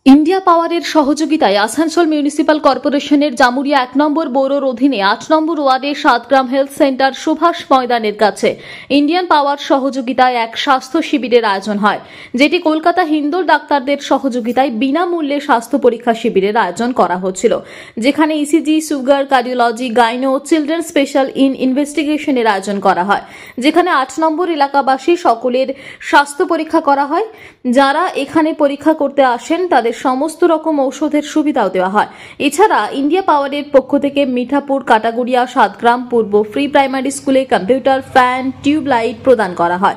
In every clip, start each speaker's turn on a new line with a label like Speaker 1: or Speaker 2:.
Speaker 1: India পাওয়ারের সহযোগিতায় Asansol municipal কর্পোরেশনের জামুরিয়া ১ নম্বর বৌরোর অধীনে ৮ নম্বর ওয়ার্ডের সাতগ্রাম হেলথ সেন্টার সুভাষ ময়দানের কাছে ইন্ডিয়ান পাওয়ার সহযোগিতায় এক স্বাস্থ্য শিবিরের আয়োজন হয়, যেটি কলকাতা হিন্দোল ডাক্তারদের সহযোগিতায় বিনামূল্যে স্বাস্থ্য পরীক্ষা শিবিরের আয়োজন করা হচ্ছিল, যেখানে ECG, sugar, cardiology, gyno, children special ইনভেস্টিগেশনের আয়োজন করা হয়, যেখানে ৮ নম্বর এলাকাবাসী সকলের স্বাস্থ্য পরীক্ষা করা হয়। যারা এখানে পরীক্ষা করতে আসেন তাদের সমস্ত রকম ঔষধের সুবিধাও দেওয়া হয়। এছাড়া ইন্ডিয়া পাওয়ারের পক্ষ থেকে মিঠাপুর, কাটাগুড়িয়া, সাতগ্রাম পূর্ব ফ্রি প্রাইমারি স্কুলে কম্পিউটার, ফ্যান, টিউব লাইট প্রদান করা হয়।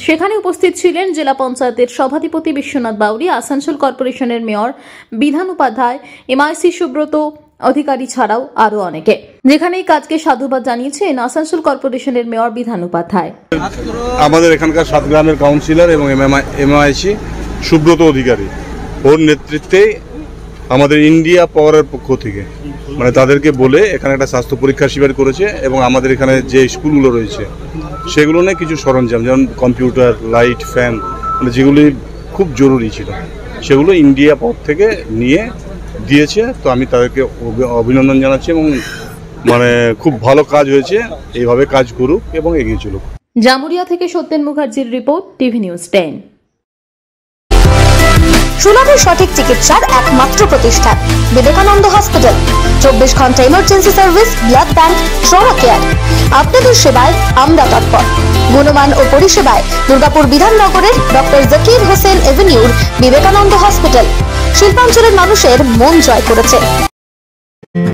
Speaker 1: সেখানে উপস্থিত ছিলেন জেলা পঞ্চায়েতের সভাধিপতি বিশ্বনাথ বাউরি, আসানসোল কর্পোরেশনের মেয়র বিধান উপাধ্যায়, এমআইসি সুব্রত অধিকারী ছাড়াও আরো অনেকে। যেখানে এই কাজকে সাধুবাদ জানিয়েছেন আসানসোল কর্পোরেশনের মেয়র বিধান উপাধ্যায়।
Speaker 2: আমাদের এখানকার সাতগ্রামের কাউন্সিলর এবং এমআইসি সুব্রত অধিকারী, ওর নেতৃত্বে আমাদের ইন্ডিয়া পাওয়ারের পক্ষ থেকে তাদেরকে বলে এখানে একটা স্বাস্থ্য পরীক্ষা শিবির করেছে এবং আমাদের এখানে যে স্কুলগুলো রয়েছে সেগুলো নিয়ে কিছু সরঞ্জাম যেমন কম্পিউটার, লাইট, ফ্যান যেগুলি খুব জরুরি ছিল সেগুলো ইন্ডিয়া পাওয়ার থেকে নিয়ে দিয়েছে। তো আমি তাদেরকে অভিনন্দন জানাচ্ছি এবং খুব ভালো কাজ হয়েছে, এইভাবে কাজ করুক এবং এগিয়ে চলুক।
Speaker 1: জামুরিয়া থেকে সত্যেন মুখার্জির রিপোর্ট, টিভি নিউজ 10।
Speaker 3: সুলভে সঠিক চিকিৎসার একমাত্র প্রতিষ্ঠান বিবেকানন্দ হসপিটাল। 24 ঘন্টা emergency service, blood bank, trauma care. আপনাদের সেবায় আমরা তৎপর। গুণমান ও পরিষেবায় দুর্গাপুর বিধাননগরের ডক্টর জাকির হোসেন এভিনিউর বিবেকানন্দ হসপিটাল শিল্পাঞ্চলের মানুষের মন জয় করেছে।